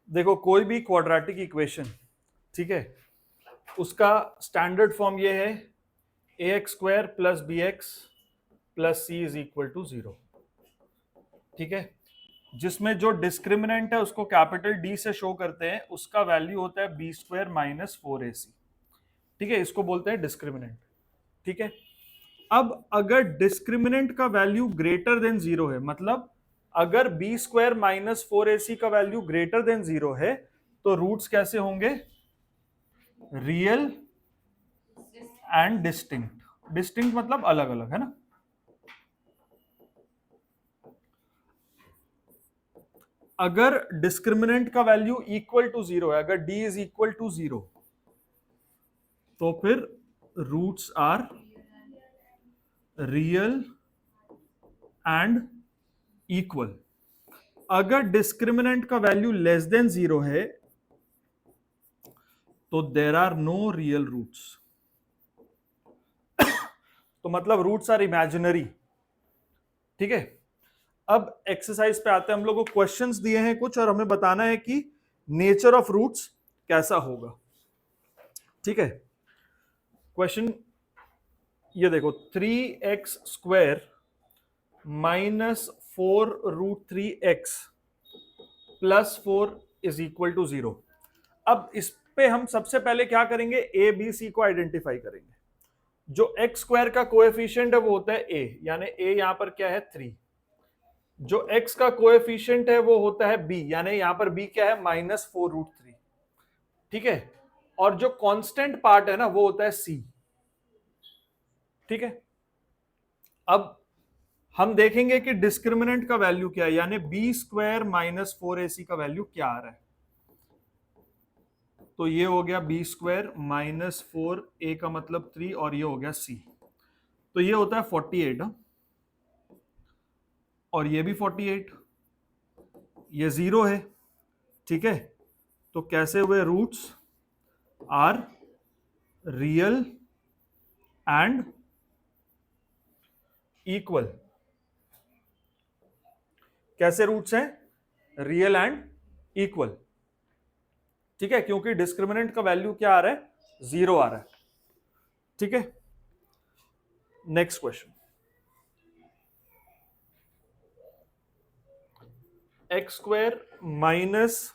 देखो कोई भी क्वाड्रेटिक इक्वेशन, ठीक है, उसका स्टैंडर्ड फॉर्म ये है a x square plus b x plus c is equal to 0, ठीक है, जिसमें जो डिस्क्रिमिनेंट है उसको कैपिटल डी से शो करते हैं, उसका वैल्यू होता है बी स्क्वायर माइनस 4ac, ठीक है, इसको बोलते हैं डिस्क्रिमिनेंट, ठीक है। अब अगर डिस्क्रिमिनेंट का वैल्यू ग्रेटर देन 0 है, मतलब अगर बी स्क्वायर माइनस 4ac का वैल्यू ग्रेटर देन 0 है, तो रूट्स कैसे होंगे? Real and distinct. डिस्टिंक्ट मतलब अलग अलग, है ना। अगर डिस्क्रिमिनेंट का वैल्यू इक्वल टू 0 है, अगर d इज इक्वल टू 0, तो फिर roots are real and equal. अगर डिस्क्रिमिनेंट का वैल्यू लेस देन 0 है, तो there are no real roots. तो मतलब रूट्स आर इमेजिनरी, ठीक है। अब एक्सरसाइज पे आते हैं, हम लोग को क्वेश्चंस दिए हैं कुछ और हमें बताना है कि नेचर ऑफ रूट्स कैसा होगा, ठीक है। क्वेश्चन ये देखो, 3x square minus 4√3x plus 4 is equal to 0। अब इस पे हम सबसे पहले क्या करेंगे? ए बी सी को आइडेंटिफाई करेंगे। जो एक्स स्क्वायर का कोएफिशिएंट है वो होता है ए, यानी ए यहां पर क्या है? 3। जो एक्स का कोएफिशिएंट है वो होता है बी, यानी यहां पर बी क्या है? -4√3, ठीक है। और जो कांस्टेंट पार्ट है ना वो होता है सी, ठीक है। अब हम देखेंगे कि डिस्क्रिमिनेंट का वैल्यू क्या है, यानी बी स्क्वायर माइनस 4ac का वैल्यू क्या आ रहा है। तो ये हो गया बी स्क्वायर -4a का मतलब 3, और ये हो गया सी, तो ये होता है 48, और ये भी 48, ये 0 है, ठीक है। तो कैसे हुए? Roots are real and equal. कैसे रूट्स हैं? रियल एंड इक्वल, ठीक है, क्योंकि डिस्क्रिमिनेंट का वैल्यू क्या आ रहा है? 0 आ रहा है, ठीक है। Next question, x square minus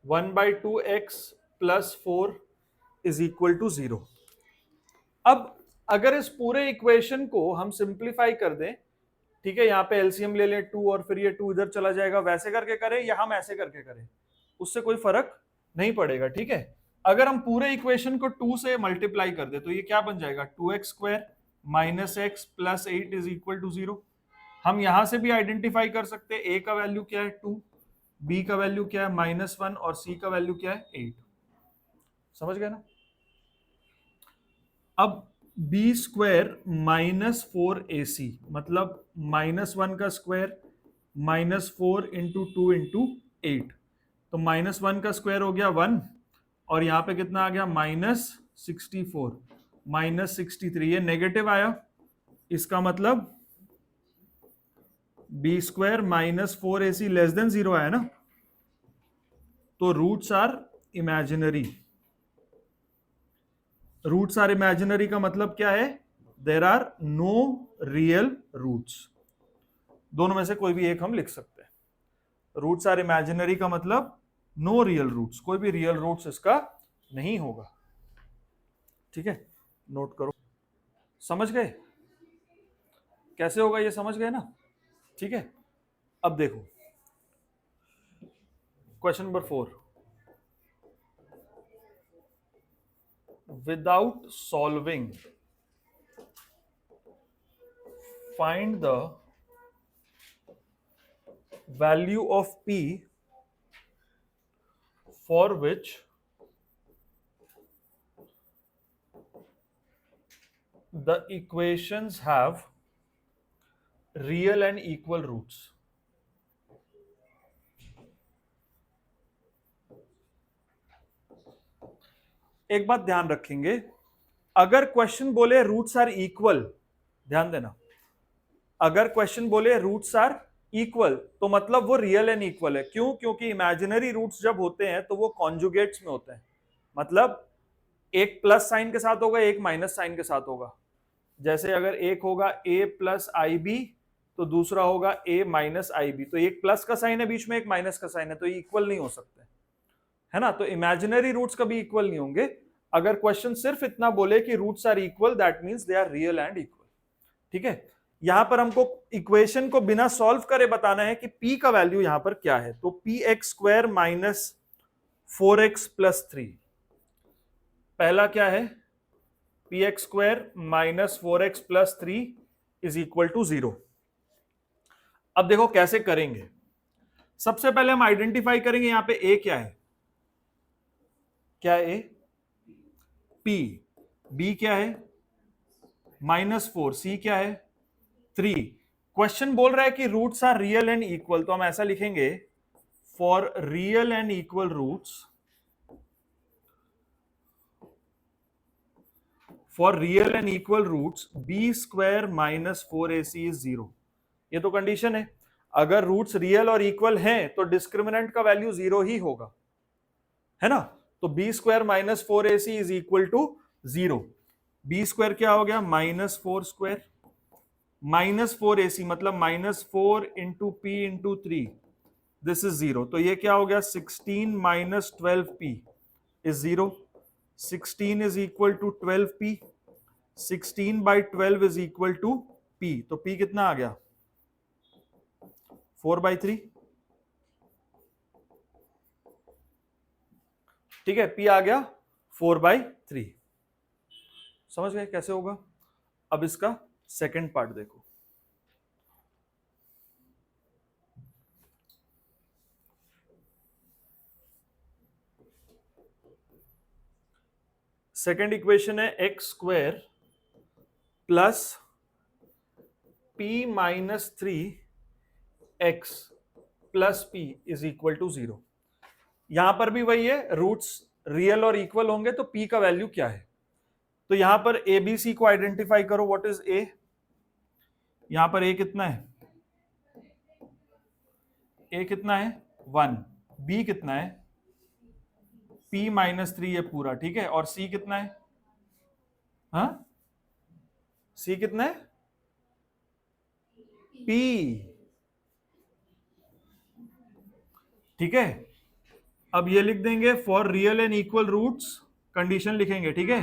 1/2x plus 4 is equal to 0। अब अगर इस पूरे इक्वेशन को हम सिंप्लीफाई कर दें, ठीक है, यहां पे एलसीएम ले लें 2 और फिर ये 2 इधर चला जाएगा, वैसे करके करें या हम ऐसे करके करें, उससे कोई फर्क नहीं पड़ेगा, ठीक है। अगर हम पूरे इक्वेशन को 2 से मल्टीप्लाई कर दे तो ये क्या बन जाएगा? 2x square minus x plus 8 is equal to 0। हम यहां से भी आइडेंटिफाई कर सकते हैं, ए का वैल्यू क्या है? 2, बी का वैल्यू क्या है? -1, और सी का वैल्यू क्या है? 8। समझ गए ना। अब बी स्क्वायर -4ac मतलब -1 का स्क्वायर -4 इंटू 2 इंटू 8, तो -1 का स्क्वायर हो गया 1, और यहां पे कितना आ गया? -64 -63, ये नेगेटिव आया, इसका मतलब B square -4ac less than 0 आया ना, तो roots are imaginary. Roots are imaginary का मतलब क्या है? There are no real roots. दोनों में से कोई भी एक हम लिख सकते हैं। रूट्स आर इमेजिनरी का मतलब नो रियल रूट्स, कोई भी रियल रूट्स इसका नहीं होगा, ठीक है। नोट करो, समझ गए कैसे होगा ये? समझ गए ना, ठीक है। अब देखो question number 4, without solving find the value of p for which the equations have real and equal roots। एक बात ध्यान रखेंगे, अगर क्वेश्चन बोले रूट्स आर इक्वल, ध्यान देना, अगर क्वेश्चन बोले रूट्स आर इक्वल, तो मतलब वो रियल एंड इक्वल है। क्यों? क्योंकि इमेजिनरी रूट्स जब होते हैं तो वो कॉन्जुगेट्स में होते हैं, मतलब एक प्लस साइन के साथ होगा, एक माइनस साइन के साथ होगा। जैसे अगर एक होगा a प्लस आई बी, तो दूसरा होगा a माइनस आई बी, तो एक प्लस का साइन है बीच में, एक माइनस का साइन है, तो ये इक्वल नहीं हो सकते, है ना। तो इमेजिनरी रूट्स कभी इक्वल नहीं होंगे। अगर क्वेश्चन सिर्फ इतना बोले कि roots are equal, that means they are real and equal. ठीक है, यहां पर हमको इक्वेशन को बिना सॉल्व करे बताना है कि p का वैल्यू यहां पर क्या है। तो p x square minus 4x plus 3, पहला क्या है, p x square minus 4x plus 3 is equal to 0। अब देखो कैसे करेंगे। सबसे पहले हम आइडेंटिफाई करेंगे यहां पे a क्या है, क्या है a, p, b क्या है -4, c क्या है 3। क्वेश्चन बोल रहा है कि roots are real and equal, तो हम ऐसा लिखेंगे, for real and equal roots, for real and equal roots b square minus 4ac is 0। ये तो कंडीशन है, अगर रूट्स रियल और इक्वल हैं तो डिस्क्रिमिनेंट का वैल्यू 0 ही होगा, है ना। तो b square minus 4ac is equal to 0। B square क्या हो गया, -4 स्क्वायर, -4ac मतलब -4 into p into 3, this is 0। तो ये क्या हो गया, 16 minus 12p is 0। 16 is equal to 12p, 16 by 12 is equal to p, तो p कितना आ गया 4/3। ठीक है, p आ गया 4/3। समझ गए कैसे होगा। अब इसका सेकंड पार्ट देखो, सेकंड इक्वेशन है x square plus p minus 3x plus p is equal to 0। यहां पर भी वही है, रूट्स रियल और इक्वल होंगे तो p का वैल्यू क्या है। तो यहां पर ए बी सी को आइडेंटिफाई करो, व्हाट इज a, यहां पर a कितना है, a कितना है 1, b कितना है p माइनस 3 ये पूरा, ठीक है, और c कितना है, हाँ c कितना है p, ठीक है। अब ये लिख देंगे for real and equal roots, condition लिखेंगे, ठीक है,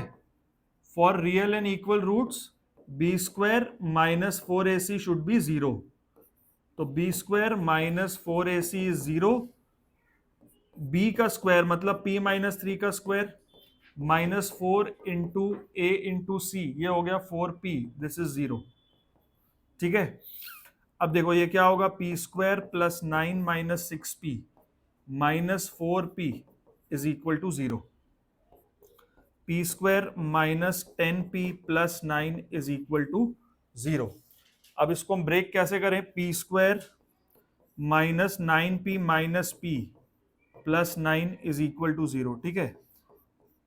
for real and equal roots b square minus 4ac should be 0। तो b square minus 4ac is 0, b का स्क्वायर मतलब p माइनस 3 का square -4 into a into c, ये हो गया 4p, दिस इज 0। ठीक है, अब देखो ये क्या होगा, p square plus 9 minus 6p minus 4p is equal to 0। p square minus 10p plus 9 is equal to 0। अब इसको हम ब्रेक कैसे करें, p square minus 9p minus p plus 9 is equal to 0। ठीक है,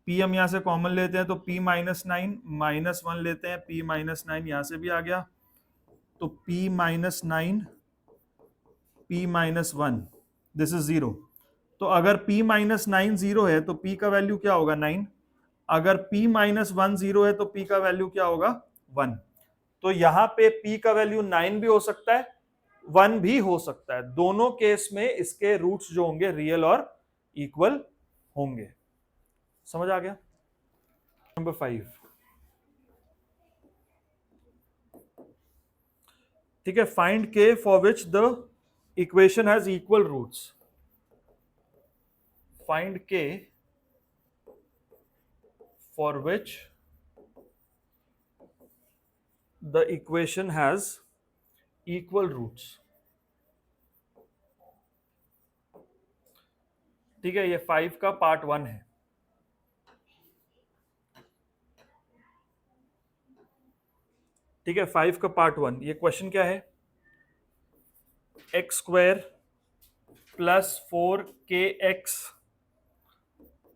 p हम यहां से कॉमन लेते हैं, तो p माइनस 9 माइनस 1 लेते हैं, p माइनस 9 यहां से भी आ गया, तो p minus 9 p minus 1, this is 0। तो अगर p माइनस 9 0 है तो p का वैल्यू क्या होगा 9, अगर p माइनस 1 0 है तो p का वैल्यू क्या होगा 1। तो यहां पे p का वैल्यू 9 भी हो सकता है, 1 भी हो सकता है, दोनों केस में इसके रूट्स जो होंगे रियल और इक्वल होंगे। समझ आ गया। नंबर 5, ठीक है, find k for which the equation has equal roots. Find k for which the equation has equal roots। ठीक है, ये 5 का पार्ट 1 है। ठीक है, 5 का पार्ट 1, ये क्वेश्चन क्या है, x square plus 4kx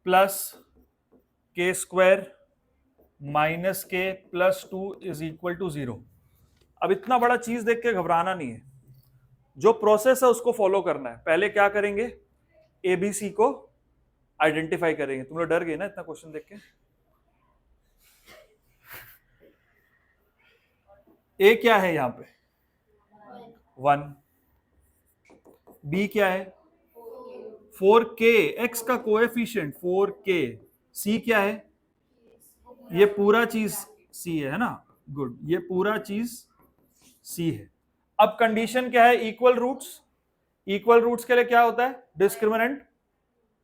plus के स्क्वायर माइनस के प्लस 2 इज इक्वल टू 0। अब इतना बड़ा चीज देख के घबराना नहीं है, जो प्रोसेस है उसको फॉलो करना है। पहले क्या करेंगे, एबीसी को आइडेंटिफाई करेंगे। तुम लोग डर गए ना इतना क्वेश्चन देख के। ए क्या है यहां पे, 1। बी क्या है, 4k, एक्स का कोएफिशिएंट 4k। सी क्या है, ये पूरा चीज सी है ना, गुड, ये पूरा चीज सी है। अब कंडीशन क्या है, इक्वल रूट्स। इक्वल रूट्स के लिए क्या होता है, डिस्क्रिमिनेंट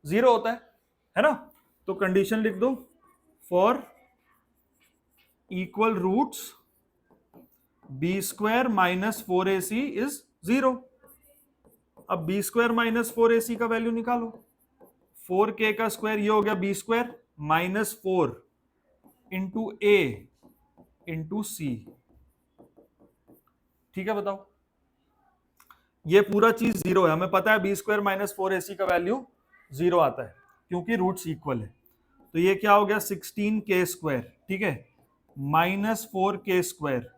0 होता है ना। तो कंडीशन लिख दो, for equal roots b square minus 4ac is 0। अब बी स्क्वायर माइनस 4ac का वैल्यू निकालो। 4k का स्क्वायर ये हो गया बी स्क्वायर माइनस 4 इंटू ए इंटू सी। ठीक है, बताओ। ये पूरा चीज 0 है, हमें पता है बी स्क्वायर माइनस 4ac का वैल्यू 0 आता है क्योंकि रूट्स इक्वल है। तो ये क्या हो गया, 16k स्क्वायर, ठीक है, minus 4k square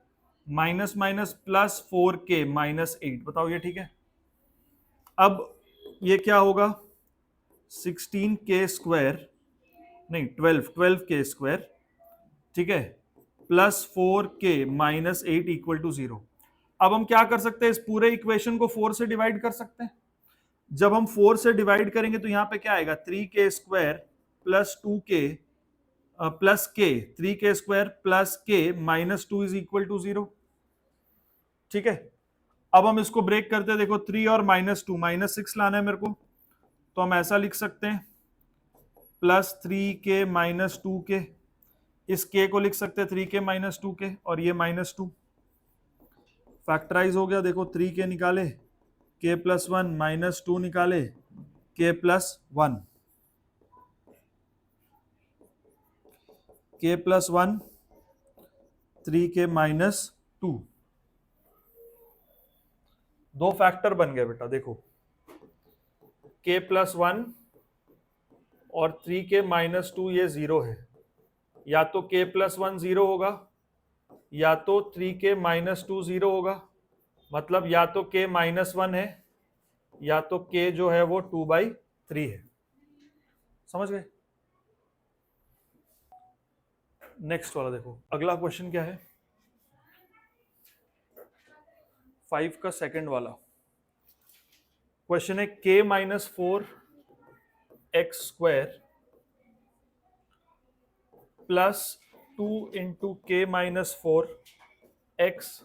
minus minus plus 4k minus 8। बताओ ये ठीक है। अब ये क्या होगा, 16k स्क्वायर नहीं 12k स्क्वायर, ठीक है, plus 4k minus 8 equal to 0। अब हम क्या कर सकते हैं, इस पूरे इक्वेशन को 4 से डिवाइड कर सकते हैं। जब हम 4 से डिवाइड करेंगे तो यहां पे क्या आएगा, 3k square plus 2k plus k, 3k square plus k minus 2 is equal to 0। ठीक है, अब हम इसको ब्रेक करते हैं। देखो 3 और माइनस 2, माइनस 6 लाना है मेरे को, तो हम ऐसा लिख सकते हैं प्लस 3k माइनस 2k। इस k को लिख सकते हैं 3k माइनस 2k, और ये माइनस 2 फैक्टराइज हो गया। देखो 3k निकाले, k प्लस 1 माइनस 2 निकाले, k plus 1, k plus 1 3k minus 2। दो फैक्टर बन गए बेटा। देखो k प्लस 1 और 3k माइनस 2 ये 0 है। या तो k प्लस 1 0 होगा, या तो 3k माइनस 2 0 होगा। मतलब या तो k माइनस 1 है, या तो k जो है वो 2/3 है। समझ गए। नेक्स्ट वाला देखो, अगला क्वेश्चन क्या है, 5 का सेकंड वाला क्वेश्चन है, k minus 4 x square plus 2 into k minus 4 x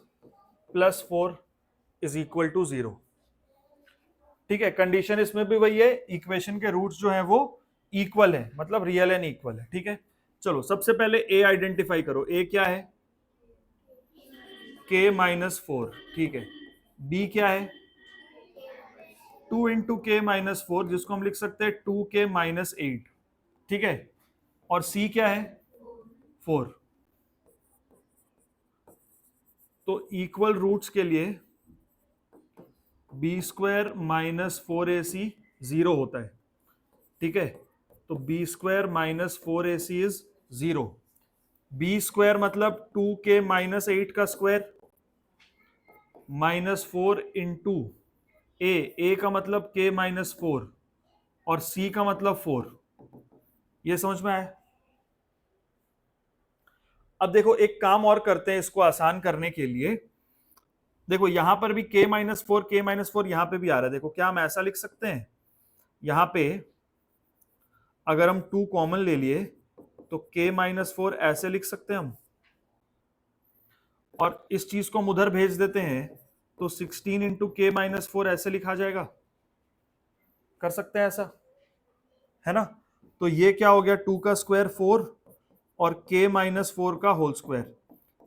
plus 4 is equal to 0। ठीक है, कंडीशन इसमें भी वही है, इक्वेशन के रूट्स जो हैं वो इक्वल है, मतलब रियल एंड इक्वल है। ठीक है, चलो सबसे पहले ए आइडेंटिफाई करो। ए क्या है, k माइनस 4, ठीक है। बी क्या है, 2 इंटू के माइनस 4, जिसको हम लिख सकते हैं 2k माइनस 8, ठीक है। और सी क्या है, 4। तो इक्वल रूट्स के लिए बी स्क्वायर माइनस 4ac 0 होता है, ठीक है। तो b square minus 4ac is 0। B square मतलब 2k माइनस 8 का स्क्वायर माइनस 4 इंटू ए का मतलब k माइनस 4 और c का मतलब 4। ये समझ में आया। अब देखो एक काम और करते हैं इसको आसान करने के लिए। देखो यहां पर भी k माइनस 4, k माइनस 4 यहां पे भी आ रहा है। देखो क्या हम ऐसा लिख सकते हैं, यहां पे अगर हम 2 कॉमन ले लिए तो k माइनस 4 ऐसे लिख सकते हैं हम, और इस चीज को हम उधर भेज देते हैं तो 16 इंटू के माइनस 4 ऐसे लिखा जाएगा। कर सकते हैं ऐसा, है ना। तो ये क्या हो गया, 2 का स्क्वायर 4 और k माइनस 4 का whole square,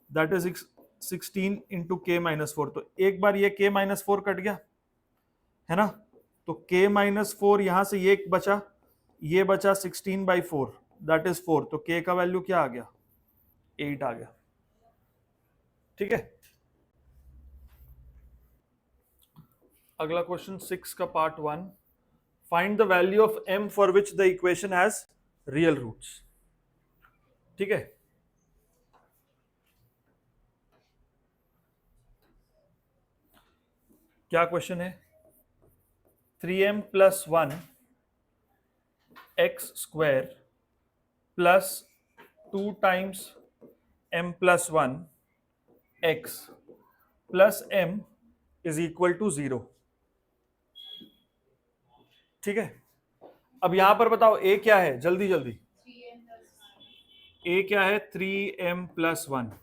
that is 16 into k minus 4। तो एक बार ये k माइनस 4 कट गया, है ना। तो k माइनस 4 यहां से ये बचा, ये बचा 16/4, दैट इज 4। तो k का वैल्यू क्या आ गया, 8 आ गया। ठीक है, अगला क्वेश्चन 6 का part 1, find the value of m for which the equation has real roots. ठीक है, क्या क्वेश्चन है? 3m plus 1 x square plus 2 times m plus 1 x plus m is equal to 0। ठीक है, अब यहां पर बताओ a क्या है, जल्दी जल्दी। a क्या है? 3m plus 1।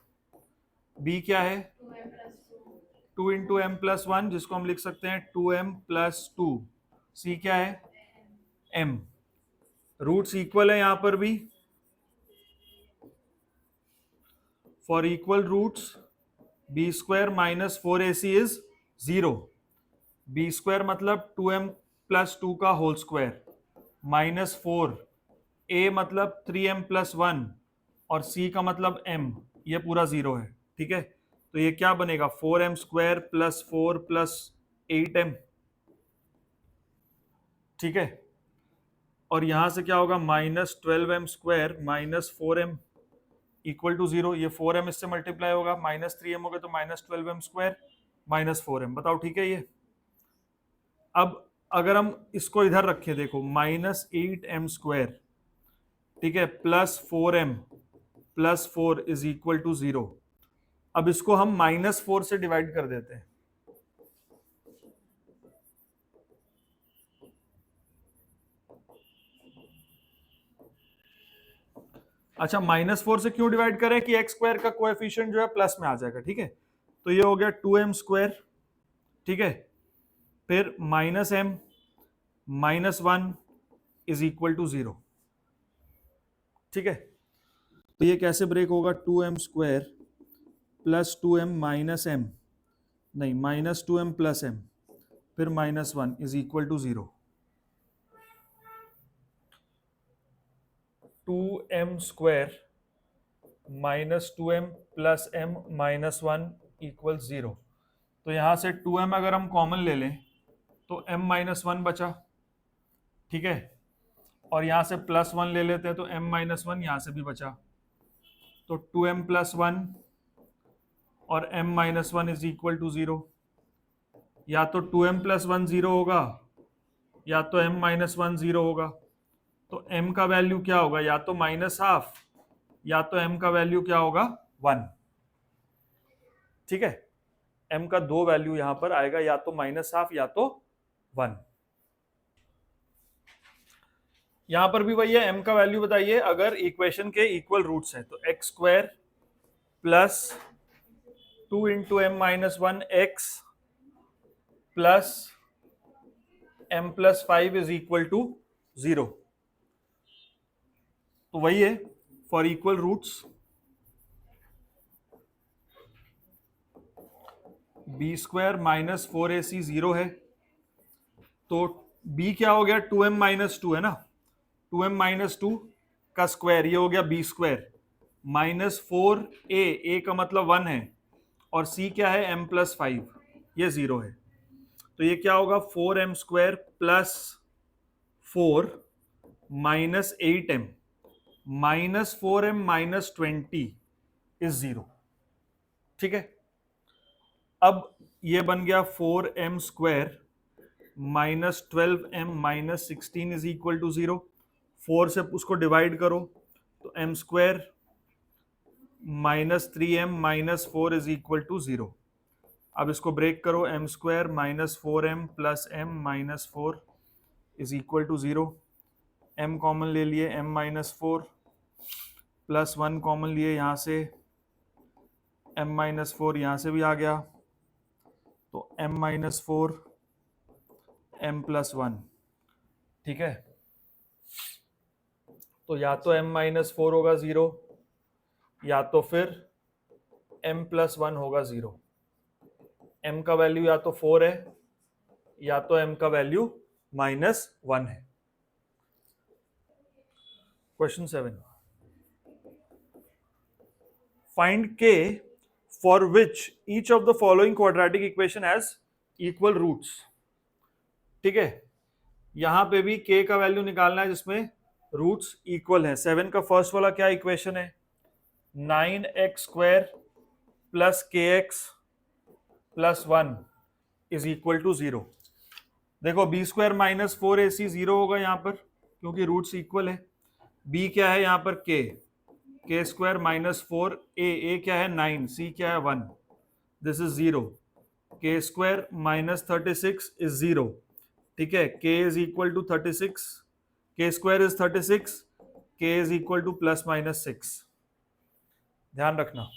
b क्या है? 2 इंटू एम प्लस 1, जिसको हम लिख सकते हैं 2m प्लस 2। c क्या है? m। रूट्स इक्वल है यहां पर भी। For equal roots b square minus 4ac is 0। B square मतलब 2m प्लस 2 का होल स्क्वायर माइनस 4, a मतलब 3m प्लस 1 और c का मतलब m, ये पूरा 0 है। ठीक है, तो ये क्या बनेगा? 4m square plus 4 plus 8m। ठीक है, और यहां से क्या होगा? Minus 12m square minus 4m equal to 0। ये 4m इससे मल्टीप्लाई होगा, माइनस 3m होगा तो minus 12m square minus 4m। बताओ ठीक है ये? अब अगर हम इसको इधर रखें, देखो माइनस 8m स्क्वायर, ठीक है, plus 4m plus 4 is equal to 0। अब इसको हम माइनस 4 से डिवाइड कर देते हैं। अच्छा, माइनस 4 से क्यों डिवाइड करें? कि एक्स स्क्वायर का कोएफिशिएंट जो है प्लस में आ जाएगा। ठीक है, तो ये हो गया 2m स्क्वायर। ठीक है, फिर minus m minus 1 is equal to 0। ठीक है, तो ये कैसे ब्रेक होगा? 2m square plus 2m minus m, नहीं माइनस 2m प्लस m, फिर minus 1 is equal to 0। 2m square minus 2m plus m minus 1 equal 0। तो यहां से 2m अगर हम कॉमन ले लें तो m माइनस 1 बचा। ठीक है, और यहां से प्लस 1 ले लेते हैं तो m माइनस 1 यहां से भी बचा। तो 2m प्लस 1 और m minus 1 is equal to 0। या तो 2m प्लस 1 0 होगा या तो m माइनस 1 0 होगा। तो m का वैल्यू क्या होगा? या तो माइनस हाफ या तो m का वैल्यू क्या होगा? 1। ठीक है, m का दो वैल्यू यहां पर आएगा, या तो माइनस हाफ या तो 1। यहां पर भी वही है, m का वैल्यू बताइए अगर इक्वेशन के इक्वल रूट्स हैं। तो x square plus 2 into m minus 1 x plus m plus 5 is equal to 0। तो वही है, for equal roots b square minus 4ac 0 है। तो b क्या हो गया? 2m माइनस 2 है ना, 2m माइनस 2 का स्क्वायर, ये हो गया b स्क्वायर माइनस 4a का मतलब 1 है, और c क्या है? m प्लस 5, ये 0 है। तो ये क्या होगा? 4m square plus 4 minus 8m minus 4m minus 20 is 0। ठीक है, अब ये बन गया 4m square minus 12m minus 16 is equal to 0। 4 से उसको डिवाइड करो तो m square minus 3m minus 4 is equal to 0। अब इसको ब्रेक करो, m square minus 4m plus m minus 4 is equal to 0। m common ले लिए, m माइनस 4 प्लस 1 कॉमन लिए यहाँ से, m माइनस 4 यहाँ से भी आ गया, तो m माइनस 4 m प्लस 1। ठीक है, तो या तो m माइनस 4 होगा 0 या तो फिर m प्लस 1 होगा 0। m का वैल्यू या तो 4 है या तो m का वैल्यू माइनस 1 है। Question 7, find k for which each of the following quadratic equation has equal roots. ठीक है, यहां पे भी k का वैल्यू निकालना है जिसमें रूट्स इक्वल है। 7 का फर्स्ट वाला क्या इक्वेशन है? 9x square plus kx plus 1 is equal to 0। देखो बी स्क्वायर माइनस 4ac 0 होगा यहाँ पर क्योंकि रूट्स इक्वल है। b क्या है यहाँ पर k स्क्वायर माइनस 4a क्या है 9, c क्या है 1, this is 0। k square minus 36 is 0। ठीक है, k is equal to 36, k square is 36, k is equal to plus minus 6। ध्यान रखना,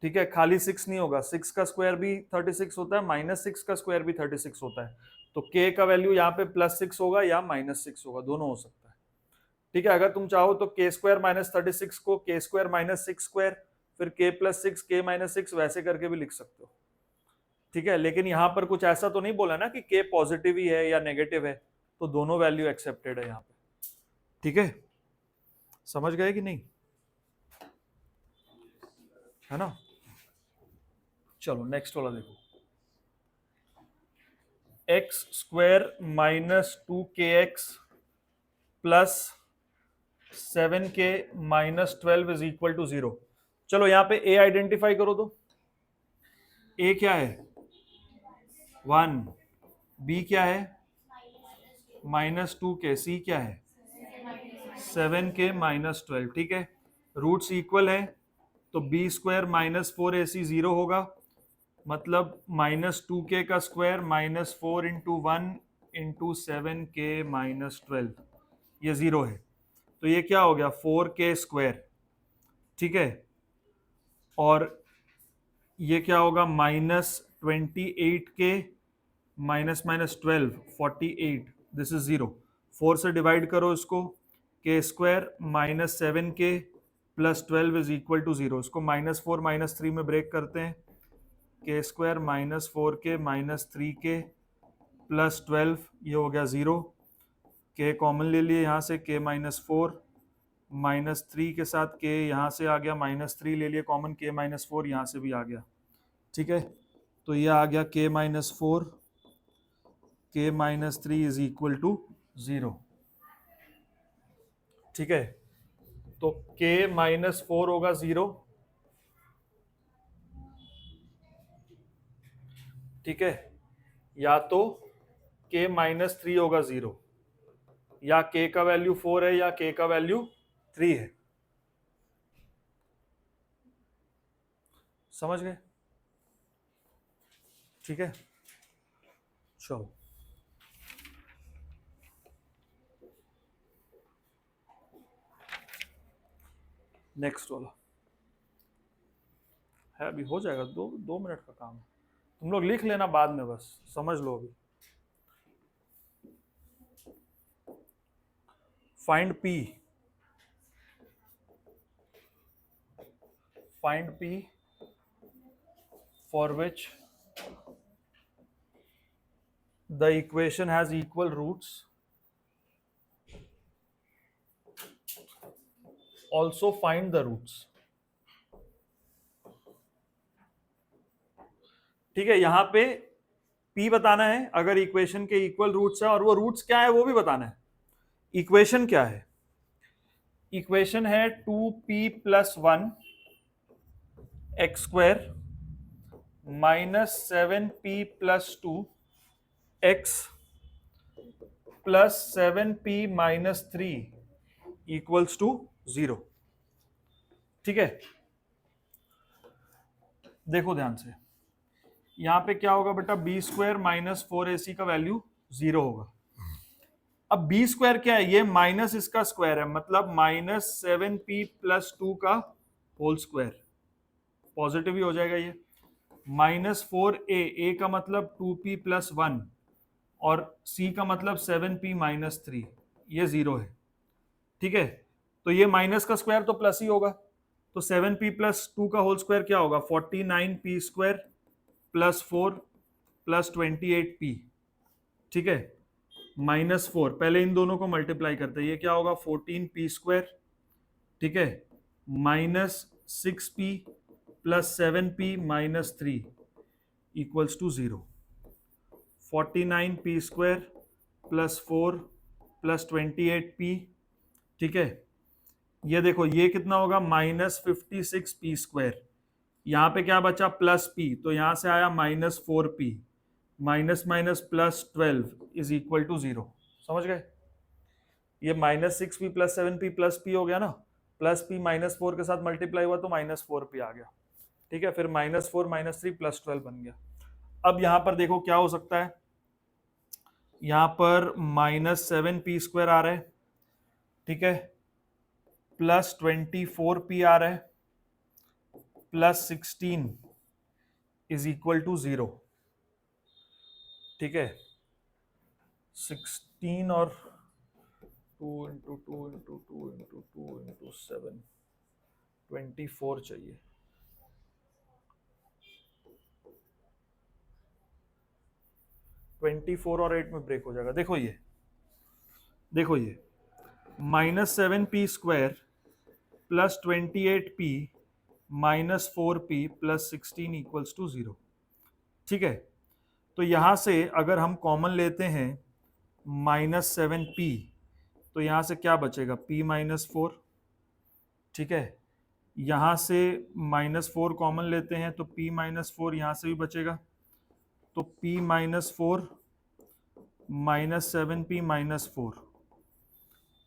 ठीक है, खाली 6 नहीं होगा, 6 का स्क्वायर भी 36 होता है, माइनस 6 का स्क्वायर भी 36 होता है। तो k का वैल्यू यहाँ पे प्लस 6 होगा या माइनस 6 होगा, दोनों हो सकता है। ठीक है, अगर तुम चाहो तो k स्क्वायर माइनस 36 को k स्क्वायर माइनस 6 स्क्वायर फिर k प्लस 6 k माइनस 6 वैसे करके भी लिख सकते हो। ठीक है, लेकिन यहाँ पर कुछ ऐसा तो नहीं बोला ना कि k पॉजिटिव ही है या नेगेटिव है, तो दोनों वैल्यू एक्सेप्टेड है यहाँ पे। ठीक है, समझ गए कि नहीं, है ना। चलो नेक्स्ट वाला देखो, x square minus 2kx plus 7k minus 12 is equal to 0। चलो यहाँ पे a आइडेंटिफाई करो तो a क्या है 1, b क्या है माइनस 2k, c क्या है 7k माइनस 12। ठीक है, रूट्स इक्वल है तो बी स्क्वायर माइनस 4ac 0 होगा, मतलब माइनस 2k का square minus 4 into 1 into 7k minus 12, ये 0 है। तो ये क्या हो गया 4k स्क्वायर। ठीक है, और ये क्या होगा minus 28k minus minus 12 48, this is 0। 4 से डिवाइड करो इसको, k square minus 7k plus 12 is equal to 0। इसको माइनस 4 माइनस 3 में ब्रेक करते हैं, k square minus 4k minus 3k plus 12, ये हो गया 0। k कॉमन ले लिए यहाँ से, k माइनस 4 माइनस 3 के साथ k यहाँ से आ गया, माइनस 3 ले लिए कॉमन, k माइनस 4 यहाँ से भी आ गया। ठीक है, तो ये आ गया k minus 4, k minus 3 is equal to 0। ठीक है, तो k माइनस 4 होगा 0। ठीक है, या तो k माइनस 3 होगा 0, या k का वैल्यू 4 है या k का वैल्यू 3 है। समझ गए, ठीक है। चलो नेक्स्ट वाला है, अभी हो जाएगा, 2 मिनट का काम है, तुम लोग लिख लेना बाद में, बस समझ लो अभी। Find p for which the equation has equal roots, also find the roots। ठीक है, यहां पे p बताना है अगर इक्वेशन के इक्वल रूट्स है, और वो रूट्स क्या है वो भी बताना है। इक्वेशन क्या है, इक्वेशन है 2p plus 1 x square minus 7p plus 2 x plus 7p minus 3 equals to 0। ठीक है, देखो ध्यान से, यहां पे क्या होगा बेटा, बी स्क्वायर माइनस 4ac का वैल्यू 0 होगा। अब बी स्क्वायर क्या है, ये माइनस इसका स्क्वायर है, मतलब माइनस 7p प्लस 2 का होल स्क्वायर, पॉजिटिव ही हो जाएगा ये, माइनस 4a का मतलब 2p प्लस 1 और c का मतलब 7p माइनस 3, ये 0 है। ठीक है, तो ये माइनस का स्क्वायर तो प्लस ही होगा, तो 7p प्लस 2 का होल स्क्वायर क्या होगा 49p square plus 4 plus 28p। ठीक है, माइनस 4, पहले इन दोनों को मल्टीप्लाई करते हैं, ये क्या होगा 14p स्क्वायर। ठीक है, minus 6p plus 7p minus 3 equals to 0। 49p square plus 4 plus 28p। ठीक है, ये देखो ये कितना होगा माइनस 56p स्क्वायर, यहाँ पे क्या बचा प्लस p, तो यहाँ से आया minus 4p, minus minus plus 12 is equal to 0। समझ गए? ये -6p + 7p + p हो गया ना, प्लस p -4 के साथ मल्टीप्लाई हुआ तो -4p आ गया। ठीक है, फिर -4 -3 + 12 बन गया। अब यहां पर देखो क्या हो सकता है, यहां पर -7p² आ रहा है, ठीक है, +24p आ रहा है, +16 इज इक्वल टू 0। ठीक है, 16 और 2 × 2 × 2 × 2 × 7 24 चाहिए। -24 और 8 में ब्रेक हो जाएगा। देखो ये -7p² + 28p -4p + 16 equals to 0। ठीक है, तो यहां से अगर हम कॉमन लेते हैं -7p, तो यहां से क्या बचेगा, p -4। ठीक है, यहां से -4 कॉमन लेते हैं तो p -4 यहां से भी बचेगा, तो p -4 -7p -4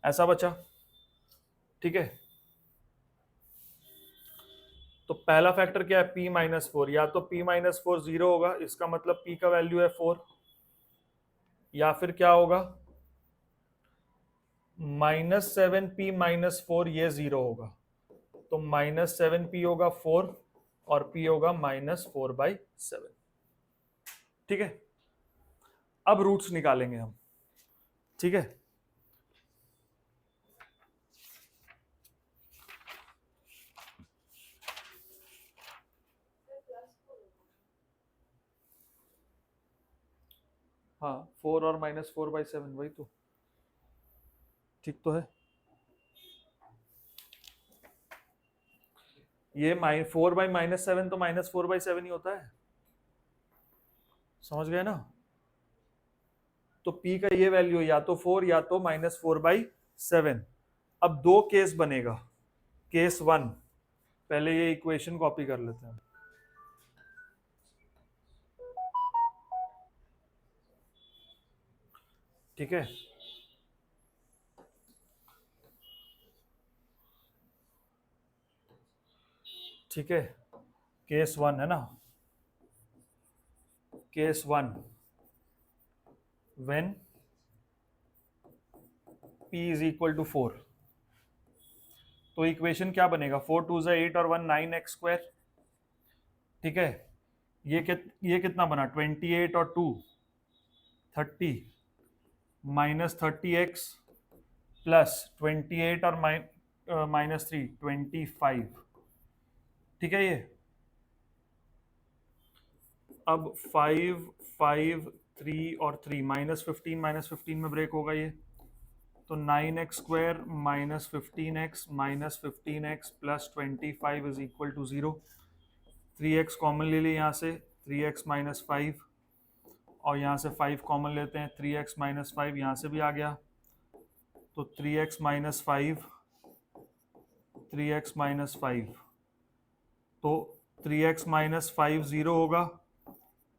ऐसा बचा। ठीक है, तो पहला फैक्टर क्या है, p -4, या तो p -4 0 होगा, इसका मतलब p का वैल्यू है 4, या फिर क्या होगा -7p -4 ये 0 होगा, तो -7p होगा 4 और p होगा -4/7। ठीक है, अब रूट्स निकालेंगे हम। ठीक है, हाँ 4 और -4/7 वही तो, ठीक तो है। ये 4/-7 तो -4/7 ही होता है, समझ गए ना? तो p का ये वैल्यू या तो 4 या तो -4/7। अब दो केस बनेगा, केस 1, पहले ये इक्वेशन कॉपी कर लेते हैं। ठीक है, ठीक है, केस 1 है ना, case 1 when p is equal to 4, तो इक्वेशन क्या बनेगा, 4 2 8 और 1 9x²। ठीक है, ये कितना बना, 28 और 2 30 -30x + 28 और -3 25। ठीक है, ये अब 5 5 3 और 3 -15 में ब्रेक होगा ये, तो 9x² -15x -15x + 25 is equal to 0। 3x common ले लिए यहाँ से, 3x - 5, और यहाँ से 5 कॉमन लेते हैं, 3x - 5 यहाँ से भी आ गया, तो 3x - 5 3x - 5, तो 3x - 5 0 होगा,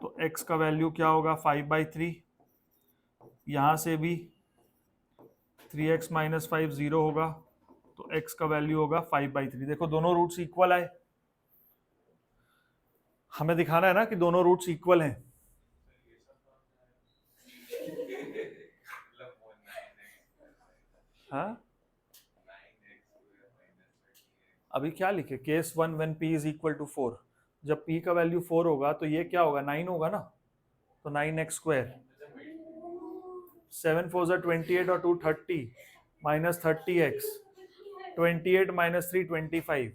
तो x का वैल्यू क्या होगा, 5/3। यहाँ से भी 3x - 5 0 होगा, तो x का वैल्यू होगा 5/3। देखो दोनों रूट्स इक्वल आए, हमें दिखाना है ना कि दोनों रूट्स इक्वल हैं। हाँ, अभी क्या लिखे, case 1 when p is equal to 4, जब p का वैल्यू 4 होगा तो ये क्या होगा, 9 होगा ना, तो 9x², 7 4 28 और 2 30 -30x, 28 - 3 25।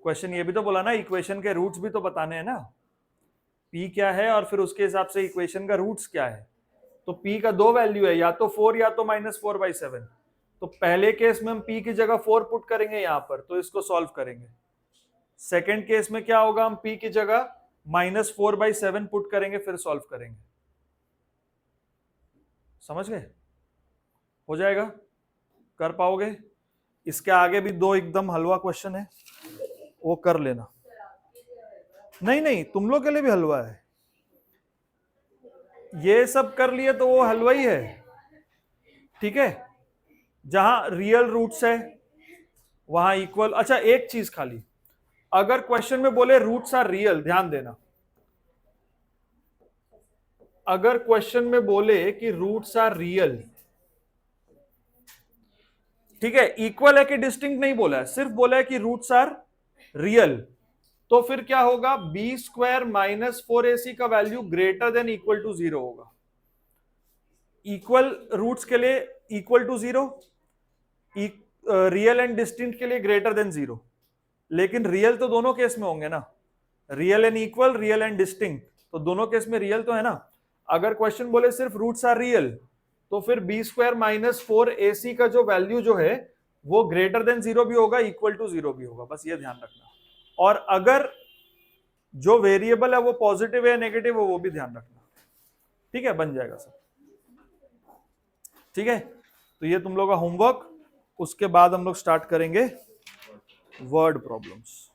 क्वेश्चन ये भी तो बोला ना, इक्वेशन के रूट्स भी तो बताने हैं ना, p क्या है और फिर उसके हिसाब से इक्वेशन का रूट्स क्या है। तो p का दो वैल्यू है, या तो 4 या तो -4/7। तो पहले केस में हम p की जगह 4 पुट करेंगे यहां पर, तो इसको सॉल्व करेंगे। सेकेंड केस में क्या होगा, हम p की जगह -4/7 पुट करेंगे, फिर सॉल्व करेंगे। समझ गए? हो जाएगा, कर पाओगे? इसके आगे भी दो एकदम हलवा क्वेश्चन है, वो कर लेना। नहीं नहीं, तुम लोग के लिए भी हलवा है। ये सब कर लिए तो वो हलवा ही है, ठीक है। जहां रियल रूट्स है वहां इक्वल। अच्छा एक चीज खाली, अगर क्वेश्चन में बोले रूट्स आर रियल, ध्यान देना, अगर क्वेश्चन में बोले कि रूट्स आर रियल, ठीक है, इक्वल है कि डिस्टिंक्ट नहीं बोला है, सिर्फ बोला है कि रूट्स आर रियल, तो फिर क्या होगा, बी स्क्वायर माइनस 4ac का value greater than equal to 0 होगा। इक्वल रूट्स के लिए equal to 0, real and distinct के लिए ग्रेटर देन 0, लेकिन रियल तो दोनों केस में होंगे ना, real and equal, real and distinct, तो दोनों केस में रियल तो है ना। अगर क्वेश्चन बोले सिर्फ रूट्स आर रियल, तो फिर बी स्क्वायर माइनस 4ac का जो वैल्यू जो है वो ग्रेटर देन 0 भी होगा, इक्वल टू 0 भी होगा, बस ये ध्यान रखना। और अगर जो वेरिएबल है वो पॉजिटिव है नेगेटिव है वो भी ध्यान रखना, ठीक है, बन जाएगा सब, ठीक है। तो ये तुम लोग का होमवर्क, उसके बाद हम लोग स्टार्ट करेंगे वर्ड प्रॉब्लम्स।